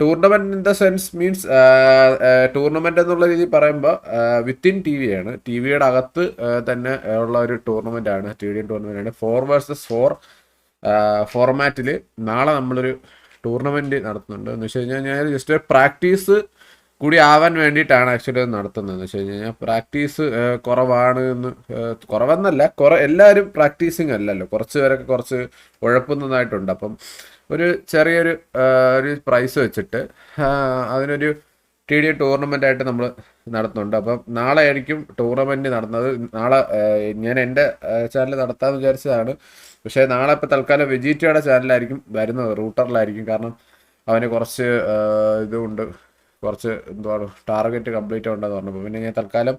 Tournament in the sense means tournament എന്നുള്ള രീതിയിൽ പറയുമ്പോൾ വിത്തിൻ ടി വി ആണ്. ടി വിയുടെ അകത്ത് തന്നെ ഉള്ള ഒരു ടൂർണമെന്റ് ആണ്. സ്റ്റേഡിയം ടൂർണമെന്റ് ആണ്. 4 vs 4 ഫോർമാറ്റിൽ നാളെ നമ്മളൊരു ടൂർണമെന്റ് നടത്തുന്നുണ്ട്. എന്ന് വെച്ച് കഴിഞ്ഞാൽ ഞാൻ ജസ്റ്റ് പ്രാക്ടീസ് കൂടി ആവാൻ വേണ്ടിയിട്ടാണ് ആക്ച്വലി അത് നടത്തുന്നത്. എന്ന് വെച്ച് കഴിഞ്ഞാൽ പ്രാക്ടീസ് കുറവാണ് എന്ന്, കുറവെന്നല്ല, എല്ലാവരും പ്രാക്ടീസിങ് അല്ലല്ലോ, കുറച്ച് പേരൊക്കെ കുറച്ച് ഉഴപ്പുന്നതായിട്ടുണ്ട്. അപ്പം ഒരു ചെറിയൊരു ഒരു പ്രൈസ് വെച്ചിട്ട് അതിനൊരു TD ടൂർണമെൻ്റ് ആയിട്ട് നമ്മൾ നടത്തുന്നുണ്ട്. അപ്പം നാളെ ആയിരിക്കും ടൂർണമെൻറ്റ് നടന്നത്. നാളെ ഞാൻ എൻ്റെ ചാനൽ നടത്താമെന്ന് വിചാരിച്ചതാണ്. പക്ഷേ നാളെ ഇപ്പോൾ തൽക്കാലം വെജീറ്റയുടെ ചാനലായിരിക്കും വരുന്നത്, റൂട്ടറിലായിരിക്കും. കാരണം അവന് കുറച്ച് ഇതുകൊണ്ട്, കുറച്ച് എന്തുവാണ് ടാർഗറ്റ് കംപ്ലീറ്റ് ഉണ്ടെന്ന് പറഞ്ഞപ്പോൾ പിന്നെ ഞാൻ തൽക്കാലം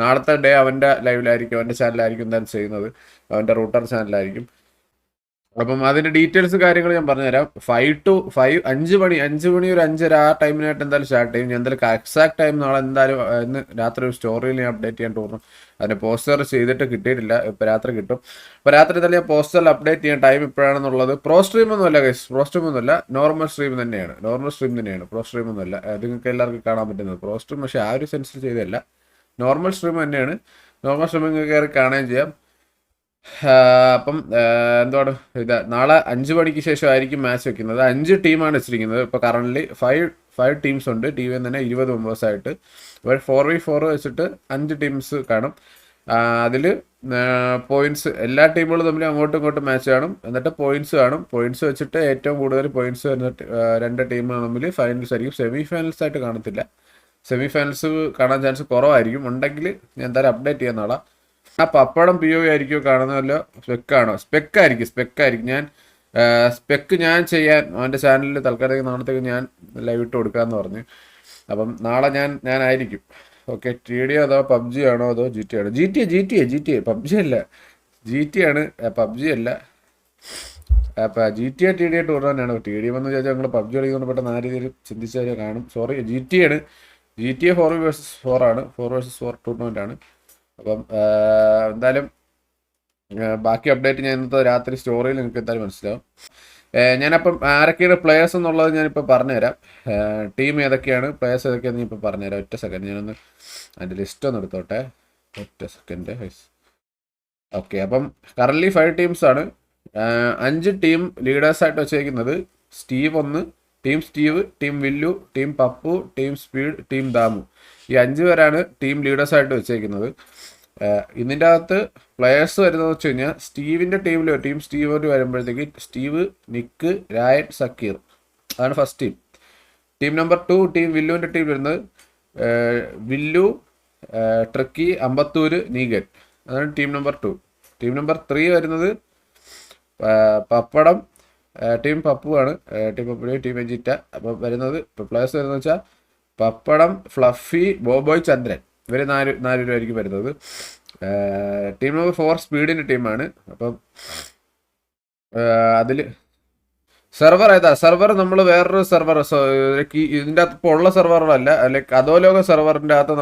നാളത്തെ ഡേ അവൻ്റെ ലൈവിലായിരിക്കും, അവൻ്റെ ചാനലായിരിക്കും എന്തായാലും ചെയ്യുന്നത്, അവൻ്റെ റൂട്ടർ ചാനലായിരിക്കും. അപ്പം അതിൻ്റെ ഡീറ്റെയിൽസ് കാര്യങ്ങൾ ഞാൻ പറഞ്ഞുതരാം. 5 to 5, 5 മണി, 5 മണി ഒരു 5:30 ആ ടൈമിനായിട്ട് എന്തായാലും സ്റ്റാർട്ട് ചെയ്യും. ഞാൻ എന്തായാലും എക്സാക്ട് ടൈം നാളെ എന്തായാലും ഇന്ന് രാത്രി ഒരു സ്റ്റോറിയിൽ ഞാൻ അപ്ഡേറ്റ് ചെയ്യാൻ തോന്നുന്നു. അതിന് പോസ്റ്റർ ചെയ്തിട്ട് കിട്ടിയിട്ടില്ല, ഇപ്പോൾ രാത്രി കിട്ടും. ഇപ്പോൾ രാത്രി എന്തായാലും ഞാൻ പോസ്റ്ററിൽ അപ്ഡേറ്റ് ചെയ്യാൻ ടൈം ഇപ്പോഴാണെന്നുള്ളത്. പ്രോ സ്ട്രീം ഒന്നുമല്ല ഗൈസ്, പ്രോ സ്ട്രീം ഒന്നുമല്ല, നോർമൽ സ്ട്രീം തന്നെയാണ്, പ്രോ സ്ട്രീം ഒന്നുമല്ല. നിങ്ങൾക്ക് എല്ലാവർക്കും കാണാൻ പറ്റുന്നത് പ്രോ സ്ട്രീം, പക്ഷേ ആ ഒരു സെൻസിൽ ചെയ്തല്ല, നോർമൽ സ്ട്രീം തന്നെയാണ്. നോർമൽ സ്ട്രീം നിങ്ങൾക്ക് കയറി കാണുകയും ചെയ്യാം. അപ്പം എന്താണ് ഇത്, നാളെ 5 മണിക്ക് ശേഷമായിരിക്കും മാച്ച് വെക്കുന്നത്. 5 ടീമാണ് വെച്ചിരിക്കുന്നത്. ഇപ്പോൾ കറൻ്റ് 5 ടീംസ് ഉണ്ട്. ടി വിയിൽ തന്നെ 20 മെമ്പേഴ്സായിട്ട്. അപ്പോൾ 4v4 വെച്ചിട്ട് 5 ടീംസ് കാണും. അതിൽ പോയിന്റ്സ്, എല്ലാ ടീമുകളും തമ്മിൽ അങ്ങോട്ടും ഇങ്ങോട്ടും മാച്ച് കാണും. എന്നിട്ട് പോയിന്റ്സ് കാണും. പോയിന്റ്സ് വെച്ചിട്ട് ഏറ്റവും കൂടുതൽ പോയിന്റ്സ് വരുന്ന 2 ടീമുകൾ തമ്മിൽ ഫൈനൽസ് ആയിരിക്കും. സെമി ഫൈനൽസ് ആയിട്ട് കാണത്തില്ല. സെമി ഫൈനൽസ് കാണാൻ ചാൻസ് കുറവായിരിക്കും. ഉണ്ടെങ്കിൽ ഞാൻ എന്തായാലും അപ്ഡേറ്റ് ചെയ്യാൻ നാളെ. ആ പപ്പടം POV ആയിരിക്കുമോ കാണുന്നതല്ലോ, സ്പെക്കായിരിക്കും. സ്പെക്ക് ഞാൻ ചെയ്യാൻ അവൻ്റെ ചാനലിൽ തൽക്കാലത്തേക്ക് നാളത്തേക്ക് ഞാൻ ലൈവ് ഇട്ട് കൊടുക്കാമെന്ന് പറഞ്ഞു. അപ്പം നാളെ ഞാനായിരിക്കും. ഓക്കെ, TD അതോ PUBG ആണോ അതോ GTA ആണോ? GTA PUBG അല്ല, GTA ആണ്, PUBG അല്ല. അപ്പം GTA TD ടൂർണമെൻ്റ് ആണ്. TD എന്ന് വിചാരിച്ചാൽ ഞങ്ങൾ PUBG കളിക്കുന്നത് പെട്ടെന്ന് ആ രീതിയിൽ ചിന്തിച്ചാൽ കാണും. സോറി, GTA ആണ്. GTA 4v4 ആണ്, 4v4 ടൂർണമെൻ്റ് ആണ്. അപ്പം എന്തായാലും ബാക്കി അപ്ഡേറ്റ് ഞാൻ ഇന്നത്തെ രാത്രി സ്റ്റോറിയിൽ നിങ്ങൾക്ക് എന്തായാലും മനസ്സിലാവും. ഞാനപ്പം ആരൊക്കെയാണ് പ്ലെയേഴ്സ് എന്നുള്ളത് ഞാനിപ്പോൾ പറഞ്ഞുതരാം. ടീം ഏതൊക്കെയാണ്, പ്ലെയേഴ്സ് ഏതൊക്കെയാണെന്ന് ഞാൻ ഇപ്പോൾ പറഞ്ഞുതരാം. ഒറ്റ സെക്കൻഡ്, ഞാനൊന്ന് അതിൻ്റെ ലിസ്റ്റ് ഒന്ന് എടുത്തോട്ടെ. ഒറ്റ സെക്കൻഡ്. ഓക്കെ, അപ്പം കറൻ്റ് 5 ടീംസാണ്. 5 ടീം ലീഡേഴ്സായിട്ട് വെച്ചേക്കുന്നത് Steve 1, team Steve, team Villu, team Pappu, team speed, team Damu. ഈ 5 പേരാണ് ടീം ലീഡേഴ്സായിട്ട് വെച്ചേക്കുന്നത്. ഇതിൻ്റെ അകത്ത് പ്ലെയേഴ്സ് വരുന്നതെന്ന് വെച്ച് കഴിഞ്ഞാൽ സ്റ്റീവിൻ്റെ ടീം സ്റ്റീവിൽ വരുമ്പോഴത്തേക്ക് സ്റ്റീവ്, നിക്ക്, രായൻ, സക്കീർ, അതാണ് first team. Team number 2 team വില്ലുവിൻ്റെ ടീം വരുന്നത് വില്ലു, ട്രക്കി, അമ്പത്തൂര്, നീഗൻ, അതാണ് ടീം നമ്പർ 2. ടീം നമ്പർ 3 വരുന്നത് പപ്പടം, ടീം പപ്പു ആണ്, ടീം വെജിറ്റ. അപ്പം വരുന്നത് പ്ലെയേഴ്സ് വരുന്നത് വെച്ചാൽ പപ്പടം, ഫ്ലഫി, ബോബോയ്, ചന്ദ്രൻ, ഇവർ 4 രൂപയായിരിക്കും വരുന്നത്. ടീം നമ്പർ 4 സ്പീഡിൻ്റെ ടീമാണ്. അപ്പം അതിൽ സെർവർ ഏതാ? സെർവർ നമ്മൾ വേറൊരു സെർവർ, ഇതിൻ്റെ അകത്ത് ഇപ്പോൾ ഉള്ള സെർവറുകളല്ല, ലൈക്ക് അധോലോക സെർവറിൻ്റെ അകത്ത്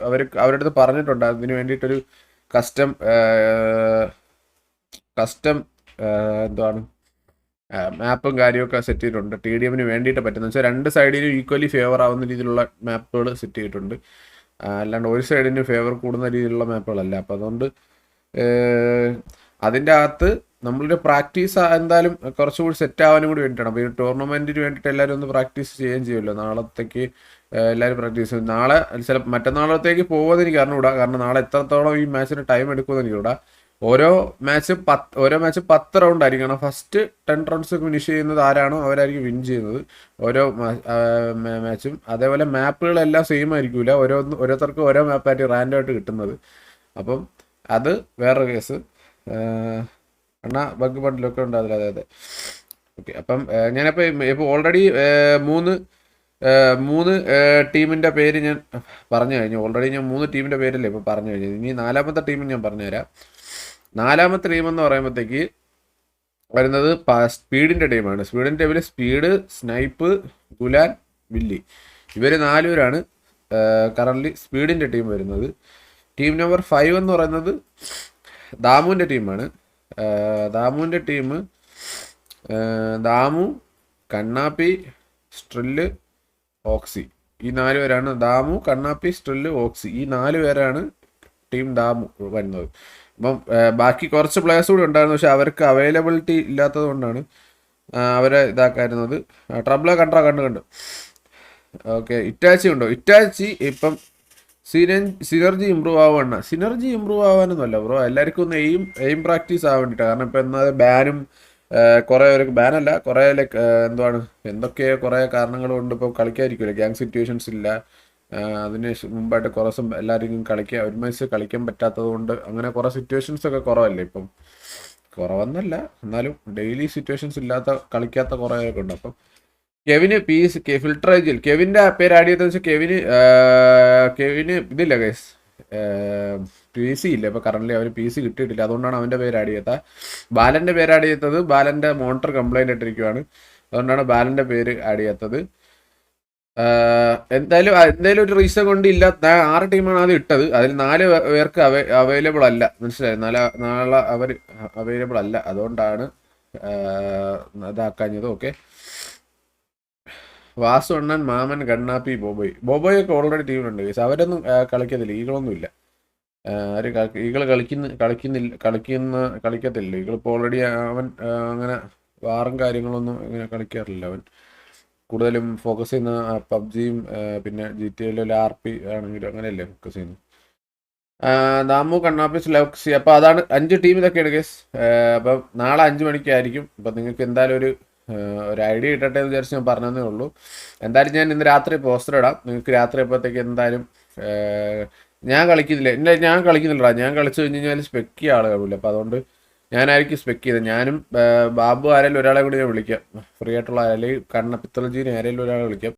അവരുടെ അടുത്ത് പറഞ്ഞിട്ടുണ്ട് അതിന് വേണ്ടിയിട്ടൊരു കസ്റ്റം എന്താണ് മാപ്പും കാര്യമൊക്കെ സെറ്റ് ചെയ്തിട്ടുണ്ട്. TDMന് വേണ്ടിയിട്ട് പറ്റുന്നത് വെച്ചാൽ 2 സൈഡിലും ഈക്വലി ഫേവർ ആവുന്ന രീതിയിലുള്ള മാപ്പുകൾ സെറ്റ് ചെയ്തിട്ടുണ്ട്. അല്ലാണ്ട് ഒരു സൈഡിന് ഫേവർ കൂടുന്ന രീതിയിലുള്ള മാപ്പുകളല്ല. അപ്പോൾ അതുകൊണ്ട് അതിൻ്റെ അകത്ത് നമ്മളൊരു പ്രാക്ടീസ് എന്തായാലും കുറച്ചുകൂടി സെറ്റ് ആവാനും കൂടി വേണ്ടിയിട്ടാണ്. അപ്പോൾ ഈ ടൂർണമെൻറ്റിന് വേണ്ടിയിട്ട് എല്ലാവരും ഒന്ന് പ്രാക്ടീസ് ചെയ്യുമല്ലോ. നാളത്തേക്ക് എല്ലാവരും പ്രാക്ടീസ് ചെയ്യും. നാളെ മറ്റന്നാളത്തേക്ക് പോകുമെന്ന് എനിക്ക് അറിഞ്ഞുകൂടാ. കാരണം നാളെ എത്രത്തോളം ഈ മാച്ചിന് ടൈം എടുക്കുമെന്ന് എനിക്കൂടാ. ഓരോ മാച്ച് 10 റൗണ്ട് ആയിരിക്കും. കാരണം ഫസ്റ്റ് 10 റൗണ്ട്സ് ഫിനിഷ് ചെയ്യുന്നത് ആരാണോ അവരായിരിക്കും വിൻ ചെയ്യുന്നത് ഓരോ മാച്ചും. അതേപോലെ മാപ്പുകളെല്ലാം സെയിം ആയിരിക്കില്ല, ഓരോരുത്തർക്കും ഓരോ മാപ്പായിട്ട് റാൻഡം ആയിട്ട് കിട്ടുന്നത്. അപ്പം അത് വേറൊരു കേസ്. ബഗ് ബണ്ടിലൊക്കെ ഉണ്ട് അതിൽ. അതെ. ഓക്കെ, അപ്പം ഞാനിപ്പോൾ ഓൾറെഡി മൂന്ന് ടീമിൻ്റെ പേര് ഞാൻ പറഞ്ഞു കഴിഞ്ഞു. ഓൾറെഡി ഞാൻ 3 ടീമിൻ്റെ പേരല്ലേ ഇപ്പോൾ പറഞ്ഞു കഴിഞ്ഞു. ഇനി 4ാമത്തെ ടീം ഞാൻ പറഞ്ഞുതരാം. 4ാമത്തെ ടീം എന്ന് പറയുമ്പോഴത്തേക്ക് വരുന്നത് സ്പീഡിൻ്റെ ടീമാണ്. സ്പീഡിൻ്റെ ടീമിൽ സ്പീഡ്, സ്നൈപ്പ്, ഗുലാൻ, വില്ലി, ഇവർ 4 പേരാണ് കറൻ്റ് സ്പീഡിൻ്റെ ടീം വരുന്നത്. ടീം നമ്പർ 5 എന്ന് പറയുന്നത് ദാമുവിൻ്റെ ടീമാണ്. ദാമുവിൻ്റെ ടീം ദാമു, കണ്ണാപ്പി, സ്ട്രില്ല്, ഓക്സി. ഈ 4 പേരാണ് ദാമു, കണ്ണാപ്പി, സ്ട്രില്ല്, ഓക്സി. ഈ 4 പേരാണ് ടീം ദാമു വരുന്നത്. അപ്പം ബാക്കി കുറച്ച് പ്ലേയേഴ്സ് കൂടി ഉണ്ടായിരുന്നു, പക്ഷെ അവർക്ക് അവൈലബിലിറ്റി ഇല്ലാത്തത് കൊണ്ടാണ് അവരെ ഇതാക്കായിരുന്നത്. ട്രബിളെ കണ്ടു. ഓക്കെ, ഇറ്റാച്ചി ഉണ്ടോ? ഇറ്റാച്ചി ഇപ്പം സിനർജി ഇമ്പ്രൂവ് ആവുകയാണ്. സിനർജി ഇമ്പ്രൂവ് ആവാനൊന്നുമല്ല ബ്രോ, എല്ലാവർക്കും ഒന്ന് എയിം പ്രാക്ടീസ് ആവാൻ വേണ്ടിയിട്ടാണ്. കാരണം ഇപ്പം എന്നാൽ ബാനും കുറേ ഒരു ബാനല്ല, കുറേ ലൈക്ക് എന്തുവാണ് എന്തൊക്കെ കുറേ കാരണങ്ങൾ കൊണ്ട് ഇപ്പോൾ കളിക്കാതിരിക്കില്ല. ഗ്യാങ് സിറ്റുവേഷൻസ് ഇല്ല. അതിന് മുമ്പായിട്ട് കുറേ ദിവസം എല്ലാവർക്കും ഒരുമിച്ച് കളിക്കാൻ പറ്റാത്തത് കൊണ്ട് അങ്ങനെ കുറേ സിറ്റുവേഷൻസ് ഒക്കെ കുറവല്ലേ ഇപ്പം. കുറവെന്നല്ല, എന്നാലും ഡെയിലി സിറ്റുവേഷൻസ് കളിക്കാത്ത കുറേ ഒക്കെ ഉണ്ട്. അപ്പം കെവിന് ഫിൽട്ടർ ഏജിൽ കെവിൻ്റെ പേര് ആഡ് ചെയ്തതെന്ന് വെച്ചാൽ കെവിന് ഇതില്ല ഗൈസ്, PC ഇല്ല ഇപ്പോൾ കറന്റ്. അവന് PC കിട്ടിയിട്ടില്ല, അതുകൊണ്ടാണ് അവൻ്റെ പേര് ആഡ് ചെയ്തത്. ബാലൻ്റെ പേര് ആഡ് ചെയ്തത്, ബാലൻ്റെ മോണിറ്റർ കംപ്ലൈൻ്റ് ആയിട്ടിരിക്കുവാണ്, അതുകൊണ്ടാണ് ബാലൻ്റെ പേര് ആഡ് ചെയ്യാത്തത്. എന്തായാലും ഒരു റീസൺ കൊണ്ട് ഇല്ല. 6 ടീമാണ് ആദ്യം ഇട്ടത്, അതിൽ 4 പേർക്ക് അവൈലബിൾ അല്ല, മനസ്സിലായി. നാളെ അവർ അവൈലബിൾ അല്ല, അതുകൊണ്ടാണ് ഇതാക്കാഞ്ഞത്. ഓക്കെ, വാസു അണ്ണൻ, മാമൻ, കണ്ണാപ്പി, ബോബോയ് ഒക്കെ ഓൾറെഡി ടീമിലുണ്ട് ഗൈസ്. അവരൊന്നും കളിക്കത്തില്ല, ഈകളൊന്നും ഇല്ല. ഈകൾ കളിക്കത്തില്ല. ഈകളിപ്പോൾ ഓൾറെഡി അവൻ അങ്ങനെ വാറും കാര്യങ്ങളൊന്നും ഇങ്ങനെ കളിക്കാറില്ല. അവൻ കൂടുതലും ഫോക്കസ് ചെയ്യുന്ന പബ്ജിയും പിന്നെ GTA RP ആണെങ്കിലും അങ്ങനെയല്ലേ ഫോക്കസ് ചെയ്യുന്നത്. ദാമു, കണ്ണാപ്പി, ലക്സി. അപ്പോൾ അതാണ് 5 ടീം ഇതൊക്കെയാണ് ഗൈസ്. അപ്പം നാളെ 5 മണിക്കായിരിക്കും. അപ്പം നിങ്ങൾക്ക് എന്തായാലും ഒരു ഐഡിയ കിട്ടട്ടെ എന്ന് വിചാരിച്ച് ഞാൻ പറഞ്ഞതേ ഉള്ളൂ. എന്തായാലും ഞാൻ ഇന്ന് രാത്രി പോസ്റ്റർ ഇടാം. നിങ്ങൾക്ക് രാത്രി ആയപ്പോഴത്തേക്ക് എന്തായാലും ഞാൻ കളിക്കുന്നില്ലടാ. ഞാൻ കളിച്ചു കഴിഞ്ഞ് കഴിഞ്ഞാൽ സ്പെക്ക് ചെയ്യുക ആൾ കഴിവില്ല. അപ്പോൾ അതുകൊണ്ട് ഞാനായിരിക്കും സ്പെക്ക് ചെയ്തത്. ഞാനും ബാബു ആരെങ്കിലും ഒരാളെ കൂടി ഞാൻ വിളിക്കാം, ഫ്രീ ആയിട്ടുള്ള അല്ലെങ്കിൽ കണ്ണപ്പിത്തളജീനെ ആരെങ്കിലും ഒരാളെ വിളിക്കാം.